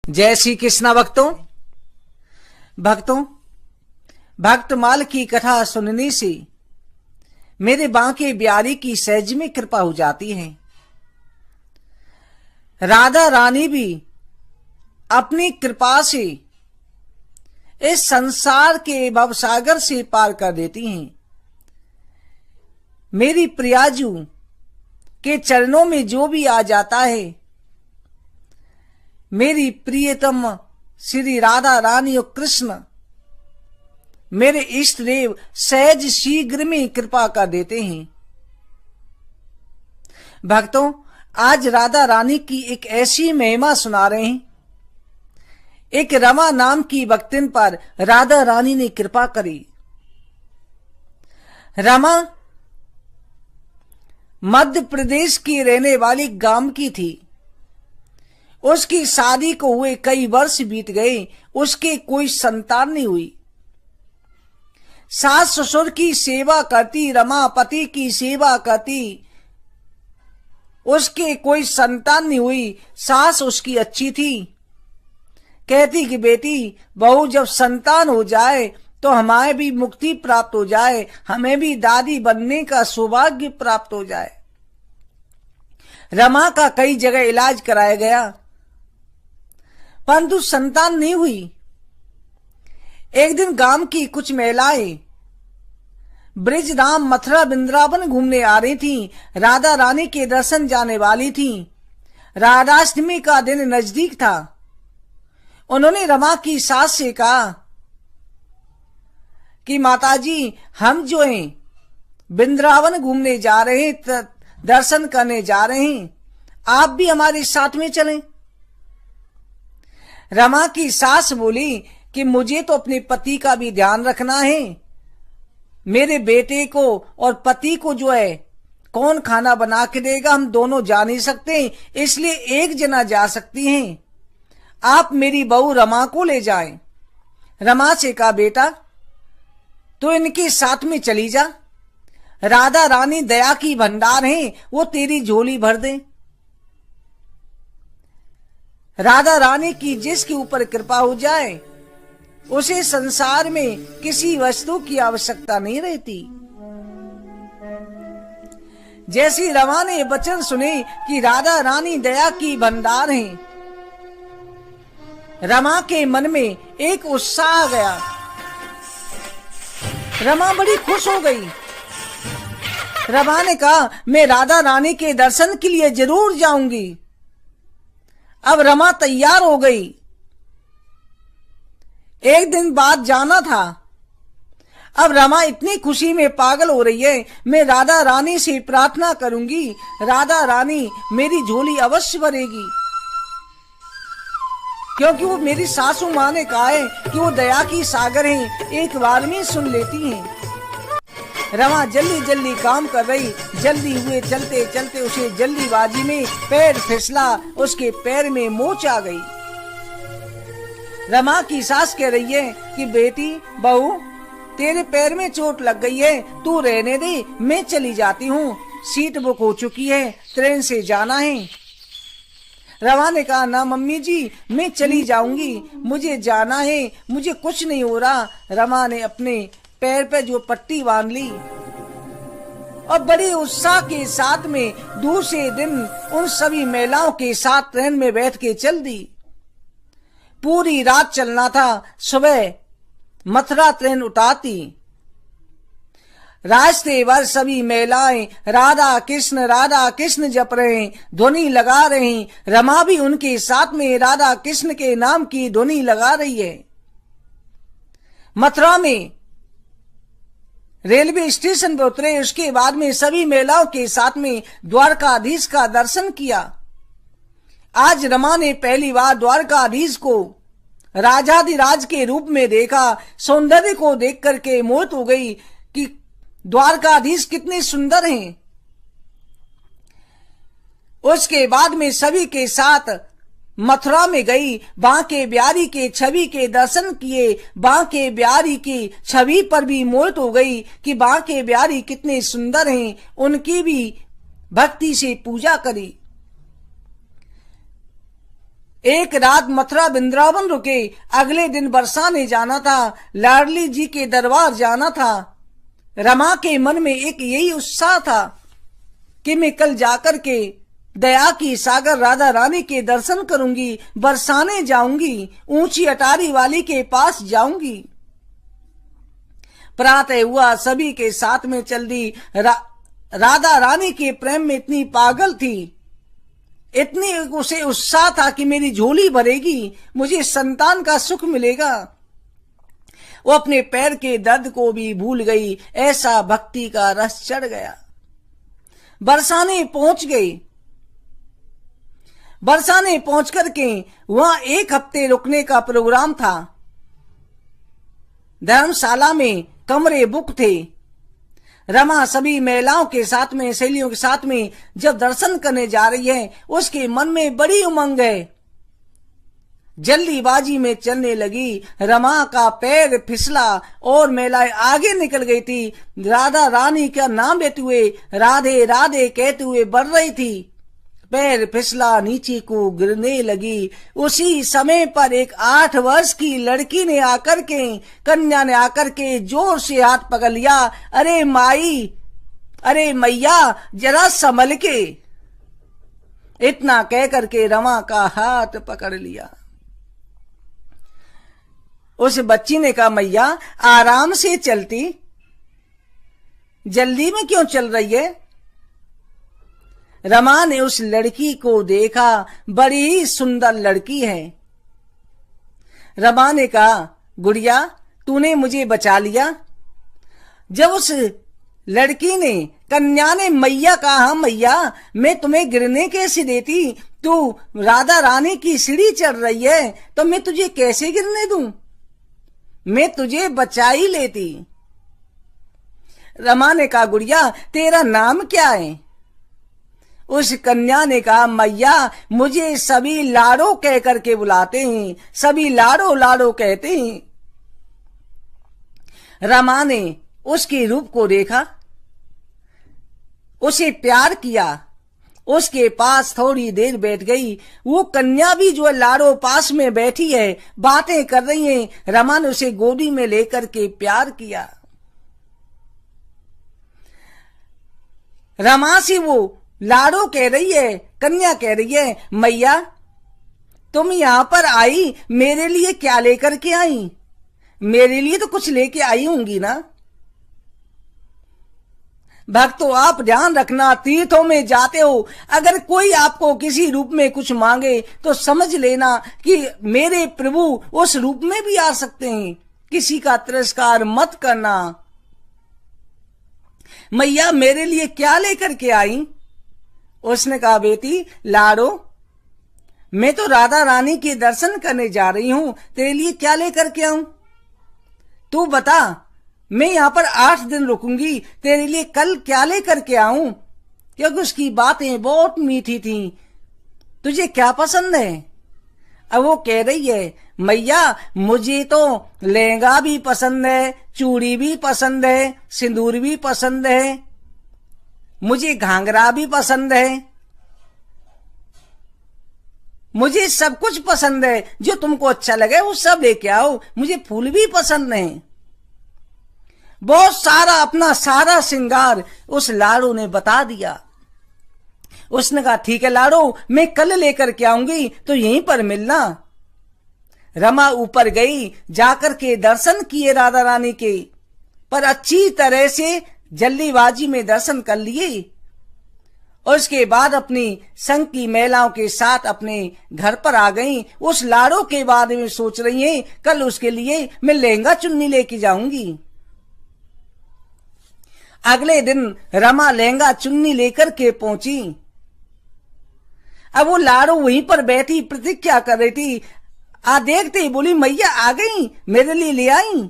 जय श्री कृष्णा भक्तों भक्तमाल की कथा सुनने से मेरे बांके बिहारी की सहज में कृपा हो जाती है। राधा रानी भी अपनी कृपा से इस संसार के भवसागर से पार कर देती हैं। मेरी प्रियाजू के चरणों में जो भी आ जाता है, मेरी प्रियतम श्री राधा रानी और कृष्ण मेरे इष्ट देव सहज शीघ्र में कृपा कर देते हैं। भक्तों, आज राधा रानी की एक ऐसी महिमा सुना रहे हैं। एक रमा नाम की भक्तिन पर राधा रानी ने कृपा करी। रमा मध्य प्रदेश की रहने वाली गांव की थी। उसकी शादी को हुए कई वर्ष बीत गए, उसके कोई संतान नहीं हुई। सास ससुर की सेवा करती रमा, पति की सेवा करती, उसके कोई संतान नहीं हुई। सास उसकी अच्छी थी, कहती कि बेटी बहू जब संतान हो जाए तो हमारे भी मुक्ति प्राप्त हो जाए, हमें भी दादी बनने का सौभाग्य प्राप्त हो जाए। रमा का कई जगह इलाज कराया गया, परंतु संतान नहीं हुई। एक दिन गांव की कुछ महिलाएं ब्रिज धाम मथुरा वृंदावन घूमने आ रही थीं। राधा रानी के दर्शन जाने वाली थीं। राधाष्टमी का दिन नजदीक था। उन्होंने रमा की सास से कहा कि माताजी, हम जो हैं वृंदावन घूमने जा रहे हैं, दर्शन करने जा रहे हैं, आप भी हमारे साथ में चलें। रमा की सास बोली कि मुझे तो अपने पति का भी ध्यान रखना है। मेरे बेटे को और पति को जो है कौन खाना बना के देगा, हम दोनों जा नहीं सकते, इसलिए एक जना जा सकती हैं। आप मेरी बहू रमा को ले जाएं। रमा से कहा, बेटा तो इनके साथ में चली जा। राधा रानी दया की भंडार हैं, वो तेरी झोली भर दे। राधा रानी की जिसके ऊपर कृपा हो जाए उसे संसार में किसी वस्तु की आवश्यकता नहीं रहती। जैसी रमा ने वचन सुने कि राधा रानी दया की भंडार हैं, रमा के मन में एक उत्साह आ गया। रमा बड़ी खुश हो गई। रमा ने कहा, मैं राधा रानी के दर्शन के लिए जरूर जाऊंगी। अब रमा तैयार हो गई। एक दिन बाद जाना था। अब रमा इतनी खुशी में पागल हो रही है। मैं राधा रानी से प्रार्थना करूंगी, राधा रानी मेरी झोली अवश्य भरेगी, क्योंकि वो मेरी सासू माँ ने कहा है कि वो दया की सागर हैं, एक बार में सुन लेती हैं। रमा जल्दी जल्दी काम कर रही। जल्दी हुए चलते चलते उसे जल्दीबाजी में पैर फिसला, उसके पैर में मोच आ गई। रमा की सास कह रही है कि बेटी बहू तेरे पैर में चोट लग गई है, तू रहने दे, मैं चली जाती हूँ, सीट बुक हो चुकी है, ट्रेन से जाना है। रमा ने कहा, ना मम्मी जी, मैं चली जाऊंगी, मुझे जाना है, मुझे कुछ नहीं हो रहा। रमा ने अपने पैर पे जो पट्टी बांध ली और बड़ी उत्साह के साथ में दूसरे दिन उन सभी महिलाओं के साथ ट्रेन में बैठ के चल दी। पूरी रात चलना था। सुबह मथुरा ट्रेन उतारती। रास्ते भर सभी महिलाएं राधा कृष्ण जप रहे हैं, ध्वनि लगा रहे हैं। रमा भी उनके साथ में राधा कृष्ण के नाम की ध्वनि लगा रही है। मथुरा में रेलवे स्टेशन पर उतरे। उसके बाद में सभी महिलाओं के साथ में द्वारकाधीश का दर्शन किया। आज रमा ने पहली बार द्वारकाधीश को राजाधिराज के रूप में देखा। सौंदर्य को देख करके मोहित हो गई कि द्वारकाधीश कितने सुंदर हैं। उसके बाद में सभी के साथ मथुरा में गई। बांके बिहारी के छवि के दर्शन किए। बांके बिहारी की छवि पर भी मोहित हो गई कि बांके बिहारी कितने सुंदर हैं। उनकी भी भक्ति से पूजा करी। एक रात मथुरा वृंदावन रुके। अगले दिन बरसाने जाना था, लाडली जी के दरबार जाना था। रमा के मन में एक यही उत्साह था कि मैं कल जाकर के दया की सागर राधा रानी के दर्शन करूंगी, बरसाने जाऊंगी, ऊंची अटारी वाली के पास जाऊंगी। प्रातः हुआ, सभी के साथ में चल दी। राधा रानी के प्रेम में इतनी पागल थी, इतनी उसे उत्साह था कि मेरी झोली भरेगी, मुझे संतान का सुख मिलेगा। वो अपने पैर के दर्द को भी भूल गई, ऐसा भक्ति का रस चढ़ गया। बरसाने पहुंच गई। बरसाने पहुंच करके वहां 1 हफ्ते रुकने का प्रोग्राम था। धर्मशाला में कमरे बुक थे। रमा सभी महिलाओं के साथ में, सहेलियों के साथ में जब दर्शन करने जा रही है, उसके मन में बड़ी उमंग है। जल्दीबाजी में चलने लगी। रमा का पैर फिसला और महिलाएं आगे निकल गई थी। राधा रानी का नाम लेते हुए, राधे राधे कहते हुए बढ़ रही थी। पैर फिसला, नीचे को गिरने लगी। उसी समय पर एक 8 वर्ष की लड़की ने आकर के, कन्या ने आकर के जोर से हाथ पकड़ लिया। अरे माई, अरे मैया, जरा संभल के, इतना कह करके रमा का हाथ पकड़ लिया। उस बच्ची ने कहा, मैया आराम से चलती, जल्दी में क्यों चल रही है? रमा ने उस लड़की को देखा, बड़ी सुंदर लड़की है। रमा ने कहा, गुड़िया तूने मुझे बचा लिया। जब उस लड़की ने, कन्या ने मैया कहा, हाँ मैया, मैं तुम्हें गिरने कैसे देती? तू राधा रानी की सीढ़ी चढ़ रही है तो मैं तुझे कैसे गिरने दूं? मैं तुझे बचा ही लेती। रमा ने कहा, गुड़िया तेरा नाम क्या है? उस कन्या ने कहा, मैया मुझे सभी लाडो कह करके बुलाते हैं, सभी लाडो लाडो कहते हैं। रमा ने उसके रूप को देखा, उसे प्यार किया, उसके पास थोड़ी देर बैठ गई। वो कन्या भी जो लाडो पास में बैठी है, बातें कर रही है। रमा ने उसे गोदी में लेकर के प्यार किया। रमा से वो लाडो कह रही है, कन्या कह रही है, मैया तुम यहां पर आई, मेरे लिए क्या लेकर के आई? मेरे लिए तो कुछ लेके आई होंगी ना। भक्तों आप ध्यान रखना, तीर्थों में जाते हो, अगर कोई आपको किसी रूप में कुछ मांगे तो समझ लेना कि मेरे प्रभु उस रूप में भी आ सकते हैं। किसी का तिरस्कार मत करना। मैया मेरे लिए क्या लेकर के आई? उसने कहा, बेटी लाडो, मैं तो राधा रानी के दर्शन करने जा रही हूं, तेरे लिए क्या लेकर के आऊं? तू बता, मैं यहां पर 8 दिन रुकूंगी, तेरे लिए कल क्या लेकर के आऊं? क्योंकि उसकी बातें बहुत मीठी थी। तुझे क्या पसंद है? अब वो कह रही है, मैया मुझे तो लहंगा भी पसंद है, चूड़ी भी पसंद है, सिंदूर भी पसंद है, मुझे घाघरा भी पसंद है, मुझे सब कुछ पसंद है। जो तुमको अच्छा लगे वो सब लेके आओ। मुझे फूल भी पसंद है। बहुत सारा अपना सारा श्रृंगार उस लाडो ने बता दिया। उसने कहा, ठीक है लाडो, मैं कल लेकर के आऊंगी तो यहीं पर मिलना। रमा ऊपर गई, जाकर के दर्शन किए राधा रानी के, पर अच्छी तरह से जल्दीबाजी में दर्शन कर लिए। और उसके बाद अपनी संग की महिलाओं के साथ अपने घर पर आ गई। उस लाडो के बारे में सोच रही हैं, कल उसके लिए मैं लहंगा चुन्नी लेके जाऊंगी। अगले दिन रमा लहंगा चुन्नी लेकर के पहुंची। अब वो लाडो वहीं पर बैठी प्रतीक्षा कर रही थी। देखते ही बोली, मैया आ गई, मेरे लिए ले आई।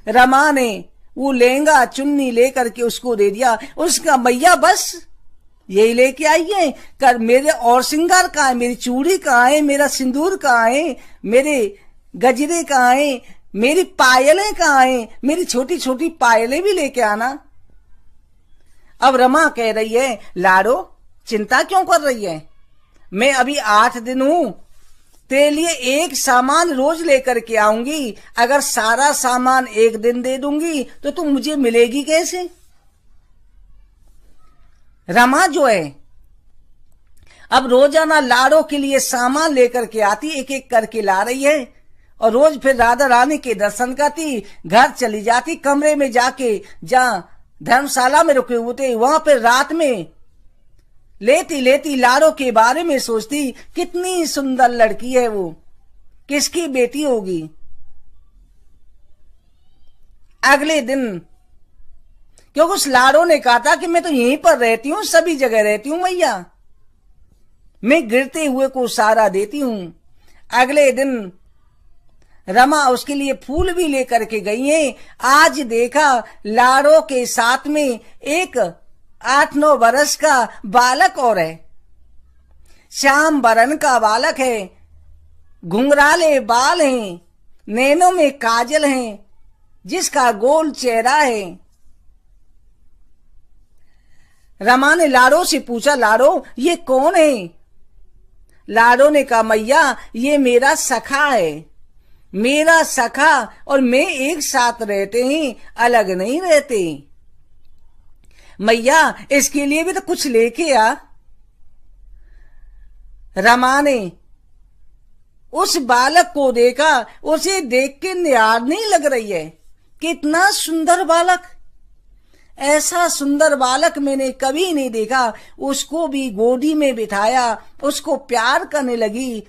रमा ने वो लहंगा चुन्नी लेकर के उसको दे दिया। उसका, मैया बस यही लेके आई है, कर मेरे और श्रृंगार कहाँ है? मेरी चूड़ी कहाँ है? मेरा सिंदूर कहाँ है? मेरे गजरे कहाँ है? मेरी पायलें कहाँ है? मेरी छोटी छोटी पायलें भी लेके आना। अब रमा कह रही है, लाडो चिंता क्यों कर रही है? मैं अभी 8 दिन हूं, तेरे लिए एक सामान रोज लेकर के आऊंगी। अगर सारा सामान एक दिन दे दूंगी तो तू मुझे मिलेगी कैसे? रमा जो है अब रोजाना लाड़ो के लिए सामान लेकर के आती, एक एक करके ला रही है, और रोज फिर राधा रानी के दर्शन करती, घर चली जाती, कमरे में जाके जहां धर्मशाला में रुके हुए थे वहां पर रात में लेती लेती लाड़ो के बारे में सोचती, कितनी सुंदर लड़की है वो, किसकी बेटी होगी। अगले दिन क्योंकि उस लाड़ो ने कहा था कि मैं तो यहीं पर रहती हूं, सभी जगह रहती हूं मैया, मैं गिरते हुए को सहारा देती हूं। अगले दिन रमा उसके लिए फूल भी लेकर के गई है। आज देखा लाड़ो के साथ में एक 8-9 वर्ष का बालक और है, श्याम बरन का बालक है, घुंघराले बाल हैं, नैनों में काजल हैं, जिसका गोल चेहरा है। रमा ने लाड़ो से पूछा, लाड़ो ये कौन है? लाड़ो ने कहा, मैया ये मेरा सखा है, मेरा सखा और मैं एक साथ रहते हैं, अलग नहीं रहते। मैया इसके लिए भी तो कुछ लेके आ। रमा ने उस बालक को देखा, उसे देख के निहार नहीं लग रही है, कितना सुंदर बालक, ऐसा सुंदर बालक मैंने कभी नहीं देखा। उसको भी गोदी में बिठाया, उसको प्यार करने लगी।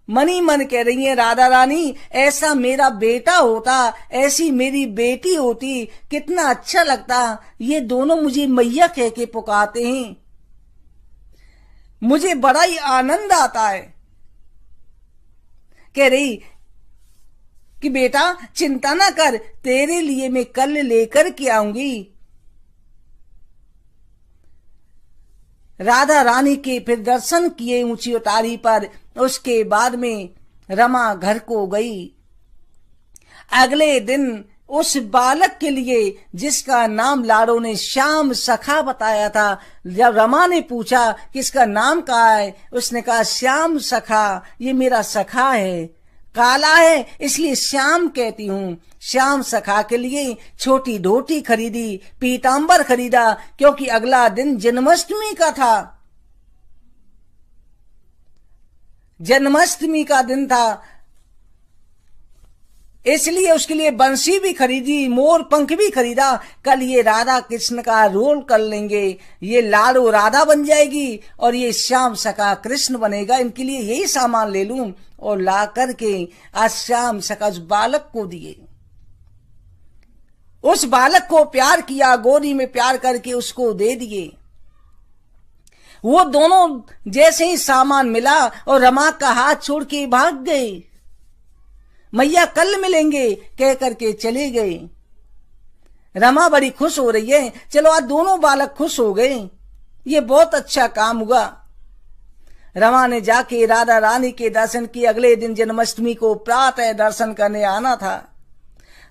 मनी मन कह रही है राधा रानी, ऐसा मेरा बेटा होता, ऐसी मेरी बेटी होती, कितना अच्छा लगता। ये दोनों मुझे मैया कह के पुकारते हैं, मुझे बड़ा ही आनंद आता है। कह रही कि बेटा चिंता ना कर, तेरे लिए मैं कल लेकर के आऊंगी। राधा रानी के फिर दर्शन किए ऊंची उतारी पर। उसके बाद में रमा घर को गई। अगले दिन उस बालक के लिए जिसका नाम लाड़ो ने श्याम सखा बताया था, जब रमा ने पूछा कि इसका नाम क्या है, उसने कहा श्याम सखा, ये मेरा सखा है, काला है इसलिए श्याम कहती हूं। श्याम सखा के लिए छोटी धोती खरीदी, पीतांबर खरीदा, क्योंकि अगला दिन जन्माष्टमी का था, जन्माष्टमी का दिन था, इसलिए उसके लिए बंसी भी खरीदी, मोर पंख भी खरीदा। कल ये राधा कृष्ण का रोल कर लेंगे, ये लाड़ो राधा बन जाएगी और ये श्याम सखा कृष्ण बनेगा, इनके लिए यही सामान ले लूं। और ला करके आज श्याम सखा उस बालक को दिए। उस बालक को प्यार किया, गोदी में प्यार करके उसको दे दिए। वो दोनों जैसे ही सामान मिला और रमा का हाथ छोड़ के भाग गए। मैया कल मिलेंगे कह करके चले गए। रमा बड़ी खुश हो रही है, चलो आज दोनों बालक खुश हो गए, ये बहुत अच्छा काम हुआ। रमा ने जाके राधा रानी के दर्शन किए। अगले दिन जन्माष्टमी को प्रातः दर्शन करने आना था।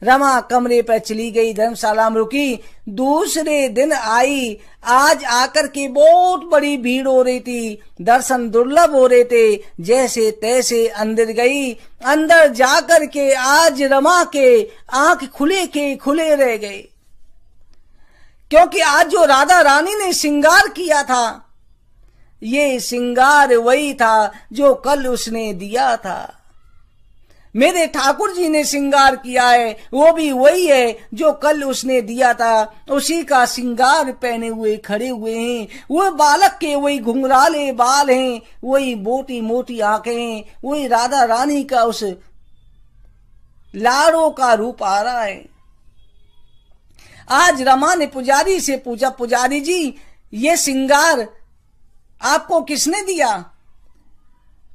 रमा कमरे पर चली गई, धर्मशाला में रुकी, दूसरे दिन आई। आज आकर के बहुत बड़ी भीड़ हो रही थी, दर्शन दुर्लभ हो रहे थे। जैसे तैसे अंदर गई, अंदर जाकर के आज रमा के आंख खुले के खुले रह गए, क्योंकि आज जो राधा रानी ने श्रृंगार किया था, ये श्रृंगार वही था जो कल उसने दिया था। मेरे ठाकुर जी ने श्रृंगार किया है, वो भी वही है जो कल उसने दिया था। उसी का श्रृंगार पहने हुए खड़े हुए हैं। वो बालक के वही घुंघराले बाल हैं, वही मोटी मोटी आंखें हैं, वही राधा रानी का उस लाड़ो का रूप आ रहा है। आज रमा ने पुजारी से पूछा, पुजारी जी ये श्रृंगार आपको किसने दिया?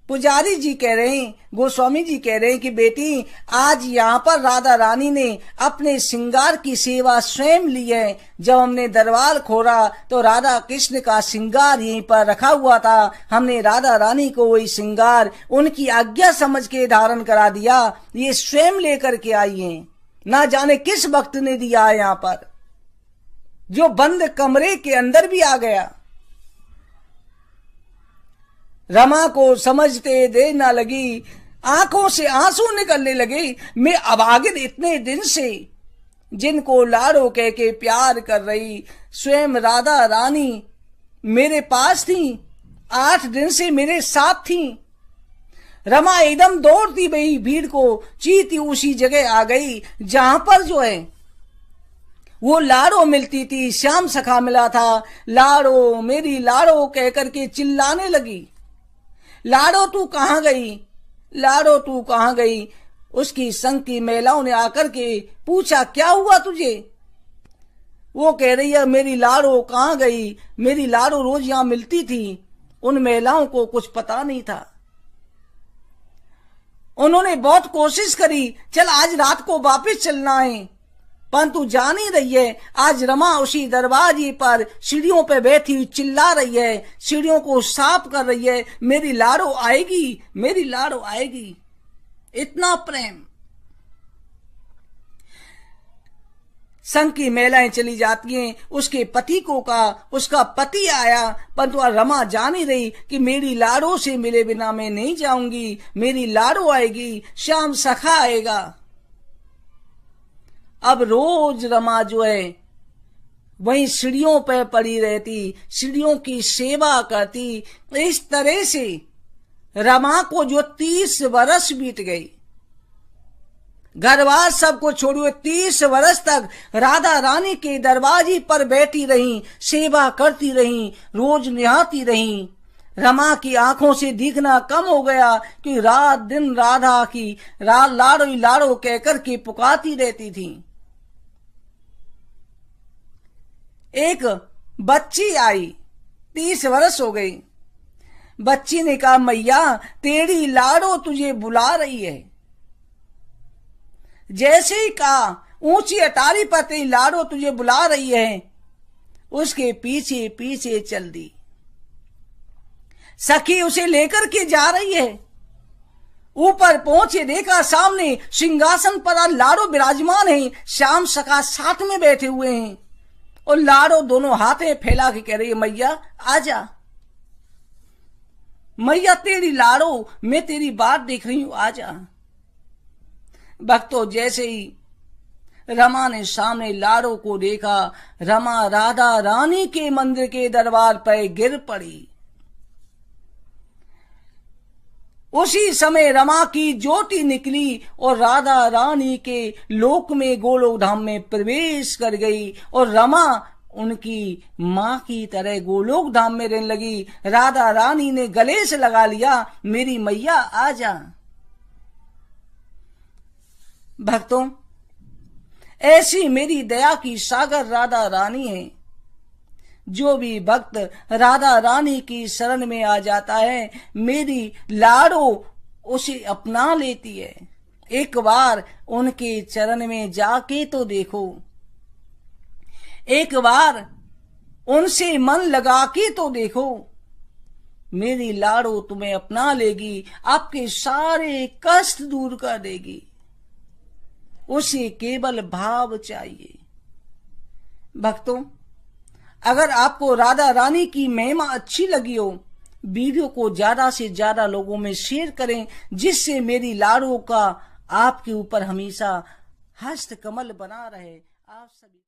पुजारी जी कह रहे हैं, गोस्वामी जी कह रहे हैं कि बेटी आज यहाँ पर राधा रानी ने अपने श्रृंगार की सेवा स्वयं ली है। जब हमने दरबार खोला तो राधा कृष्ण का श्रृंगार यहीं पर रखा हुआ था। हमने राधा रानी को वही श्रृंगार उनकी आज्ञा समझ के धारण करा दिया। ये स्वयं लेकर के आई हैं, ना जाने किस वक्त ने दिया है यहाँ पर, जो बंद कमरे के अंदर भी आ गया। रमा को समझते देर न लगी, आंखों से आंसू निकलने लगे। मैं अभागिन इतने दिन से जिनको लाड़ो कह के प्यार कर रही, स्वयं राधा रानी मेरे पास थी, 8 दिन से मेरे साथ थी। रमा एकदम दौड़ती गई, भीड़ को चीती उसी जगह आ गई जहां पर जो है वो लाड़ो मिलती थी। श्याम सखा मिला था। लाड़ो, मेरी लाड़ो कह करके चिल्लाने लगी, लाड़ो तू कहां गई, लाड़ो तू कहां गई। उसकी संग की महिलाओं ने आकर के पूछा, क्या हुआ तुझे? वो कह रही है, मेरी लाड़ो कहां गई, मेरी लाड़ो रोज यहां मिलती थी। उन महिलाओं को कुछ पता नहीं था। उन्होंने बहुत कोशिश करी, चल आज रात को वापस चलना है, परंतु जान ही रही है आज रमा उसी दरवाजे पर सीढ़ियों पे बैठी चिल्ला रही है, सीढ़ियों को साफ कर रही है, मेरी लाड़ो आएगी, मेरी लाड़ो आएगी। इतना प्रेम। संग की महिलाएं चली जाती हैं। उसके पति को कहा, उसका पति आया, परंतु रमा जान ही रही कि मेरी लाड़ो से मिले बिना मैं नहीं जाऊंगी, मेरी लाड़ो आएगी, श्याम सखा आएगा। अब रोज रमा जो है वहीं सीढ़ियों पर पड़ी रहती, सीढ़ियों की सेवा करती। इस तरह से रमा को जो 30 वर्ष बीत गई। घरवार सबको छोड़िए, 30 वर्ष तक राधा रानी के दरवाजे पर बैठी रही, सेवा करती रही, रोज निहाती रही। रमा की आंखों से दिखना कम हो गया कि रात दिन राधा की लाड़ो लाड़ो कहकर के पुकारती रहती थी। एक बच्ची आई, 30 वर्ष हो गई। बच्ची ने कहा, मैया तेरी लाड़ो तुझे बुला रही है। जैसे ही कहा, ऊंची अटारी पर तेरी लाड़ो तुझे बुला रही है, उसके पीछे पीछे चल दी। सखी उसे लेकर के जा रही है। ऊपर पहुंचे, देखा सामने सिंहासन पर लाड़ो विराजमान है, श्याम सखा साथ में बैठे हुए हैं और लाड़ो दोनों हाथें फैला के कह रही है, मैया आजा, मैया तेरी लाड़ो, मैं तेरी बात देख रही हूं, आजा। भक्तों, जैसे ही रमा ने सामने लाड़ो को देखा, रमा राधा रानी के मंदिर के दरबार पर गिर पड़ी। उसी समय रमा की ज्योति निकली और राधा रानी के लोक में गोलोक धाम में प्रवेश कर गई और रमा उनकी मां की तरह गोलोक धाम में रहने लगी। राधा रानी ने गले से लगा लिया, मेरी मैया आजा। भक्तों, ऐसी मेरी दया की सागर राधा रानी है। जो भी भक्त राधा रानी की शरण में आ जाता है, मेरी लाड़ो उसे अपना लेती है। एक बार उनके चरण में जाके तो देखो, एक बार उनसे मन लगा के तो देखो, मेरी लाड़ो तुम्हें अपना लेगी, आपके सारे कष्ट दूर कर देगी। उसे केवल भाव चाहिए। भक्तों, अगर आपको राधा रानी की महिमा अच्छी लगी हो, वीडियो को ज्यादा से ज्यादा लोगों में शेयर करें, जिससे मेरी लाड़ो का आपके ऊपर हमेशा हस्त कमल बना रहे। आप सभी